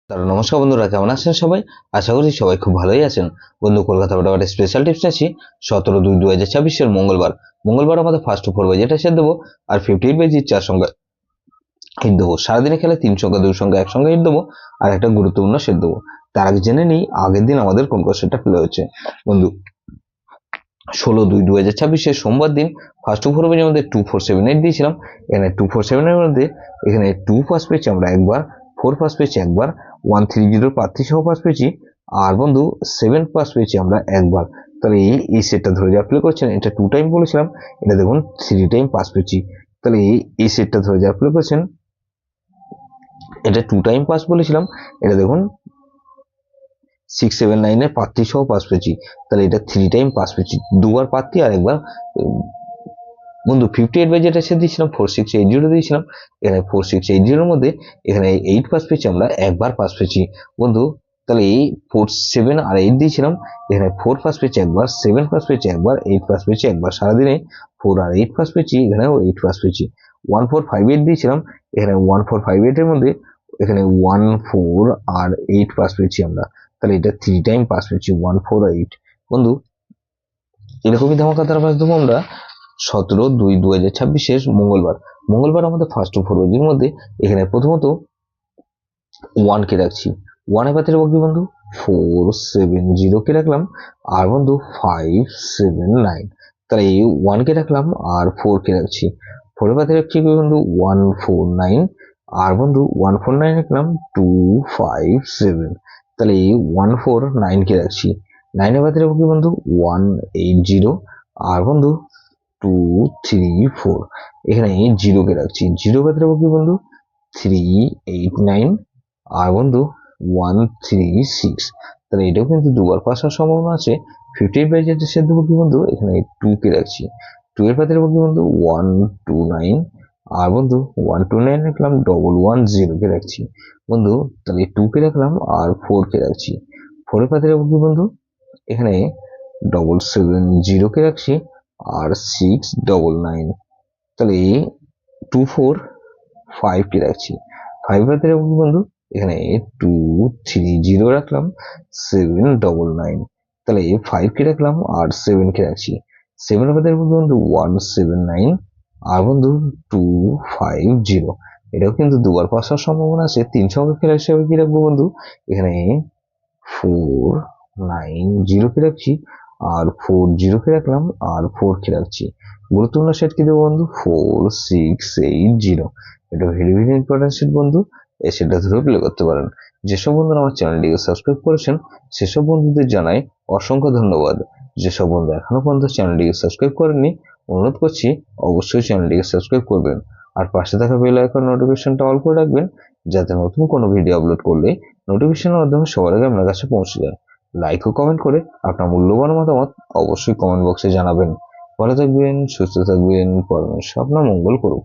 নমস্কার বন্ধুরা, কেমন আছেন সবাই? আশা করি সবাই খুব ভালোই আছেন। বন্ধু, কলকাতা ফটাফট স্পেশাল টিপস নিয়েছি 17/2/2024 মঙ্গলবার আমাদের ফার্স্ট 4 বাজেটা সেট দেবো আর 58 বাজি 4 সংখ্যা হিট দেবো। সারাদিনে খেলে 3 সংখ্যা 2 সংখ্যা 1 সংখ্যা হিট দেবো আর একটা গুরুত্বপূর্ণ সেট দেবো। তার আগে জেনে নিই আগের দিন আমাদের কোন কোন সেটটা প্লে হচ্ছে। বন্ধু, 16/2/2024 সোমবার দিন ফার্স্ট 4 বাজের মধ্যে 2478 দিয়েছিলাম। এখানে 247 এর মধ্যে এখানে 2 পাস পেয়েছি আমরা একবার, 4 পাস পেয়েছি একবার, 130 প্রার্থী সহ পাস পেয়েছি আর বন্ধু 7 পাস পেয়েছি আমরা একবার। তাহলে এই সেটটা ধরে যা প্লে করছেন, এটা 2 টাইম বলেছিলাম, এটা দেখুন 3 টাইম পাস পেয়েছি। তাহলে এই সেটটা ধরে যা প্লে করছেন, এটা 2 টাইম পাস বলেছিলাম, এটা দেখুন 679 এর প্রার্থী সহ পাস পেয়েছি। তাহলে এটা 3 টাইম পাস পেয়েছি, দুবার প্রার্থী আর একবার বন্ধু। 58 বাই যেটা সে দিয়েছিলাম 4680 দিয়েছিলাম। এখানে 4680 মধ্যে এখানে 8 পাস পেয়েছি আমরা একবার পাস পেয়েছি বন্ধু। তাহলে এই 47 আর 8 দিয়েছিলাম, এখানে 4 পাস পেয়েছি একবার, 7 পাস পেয়েছি একবার, 8 পাস পেয়েছি একবার। সারাদিনে 4 আর 8 পাস পেয়েছি, এখানেও 8 পাস পেয়েছি। 1458 দিয়েছিলাম, এখানে 1458 এর মধ্যে এখানে 14 আর 8 পাস পেয়েছি আমরা। তাহলে এটা 3 টাইম পাস পেয়েছি, 14 আর 8 বন্ধু। এরকমই ধামাকাদার পাস দেবো আমরা 17/2/2026 মঙ্গলবার আমাদের ফার্স্ট 4 বাজির মধ্যে এখানে প্রথমত 1 কে রাখছি, 1 এর পাত্রে বলবি বন্ধু 470 কে রাখলাম আর বন্ধু 579। তাহলে এই 1 কে রাখলাম আর 4 কে রাখছি, 4 এর পাত্রে রাখছি বন্ধু 149 আর বন্ধু 149 রাখলাম 257। তাহলে এই 149 কে রাখছি, 9 এর পাত্রে বলবি বন্ধু 180 আর বন্ধু 234। এখানে 0 কে রাখছি, 0 পাত্রে বলবি বন্ধু 389 আর বন্ধু 136। তাহলে এটাও কিন্তু দুবার পাস হওয়ার সম্ভাবনা আছে। 58 বাই যেটা সে দেবো কি বন্ধু, এখানে 2 কে রাখছি, 2 এর পাত্রে বলবি বন্ধু 129 আর বন্ধু 129 রাখলাম, 110 কে রাখছি বন্ধু। তাহলে 2 কে রাখলাম আর 4 কে রাখছি, 4 এর পাত্রে বলবি বন্ধু এখানে 770 কে রাখছি আর 699। তাহলে 245 কে রাখছি, 5 হাতে রাখবো বন্ধু এখানে 230 রাখলাম, 799। তাহলে 5 কে রাখলাম আর 7 কে রাখছি, 7 হাতে রাখবো বন্ধু 179 আর বন্ধু 250। এটাও কিন্তু দুবার পাস হওয়ার সম্ভাবনা আছে। 3 সংখ্যা খেলা হিসেবে কি রাখবো বন্ধু, এখানে 490 কে রাখছি আর 40 কে রাখলাম আর 4 কে রাখছি। গুরুত্বপূর্ণ সেট কি দেবো বন্ধু 4680। এটা ভেরি ভেরি ইম্পর্টেন্ট সেট বন্ধু, এই সেটটা ধরে প্লে করতে পারেন। যেসব বন্ধুরা আমার চ্যানেলটিকে সাবস্ক্রাইব করেছেন সেসব বন্ধুদের জানাই অসংখ্য ধন্যবাদ। যেসব বন্ধু এখনো পর্যন্ত চ্যানেলটিকে সাবস্ক্রাইব করেননি, অনুরোধ করছি অবশ্যই চ্যানেলটিকে সাবস্ক্রাইব করবেন আর পাশে থাকা বেল আইকন নোটিফিকেশনটা অল করে রাখবেন, যাতে নতুন কোনো ভিডিও আপলোড করলে নোটিফিকেশনের মাধ্যমে সবার আগে আপনার কাছে পৌঁছে যায়। লাইক ও কমেন্ট করে আপনার মূল্যবান মতামত অবশ্যই কমেন্ট বক্সে জানাবেন। ভালো থাকবেন, সুস্থ থাকবেন, পরমেশ্বর আপনার মঙ্গল করুক।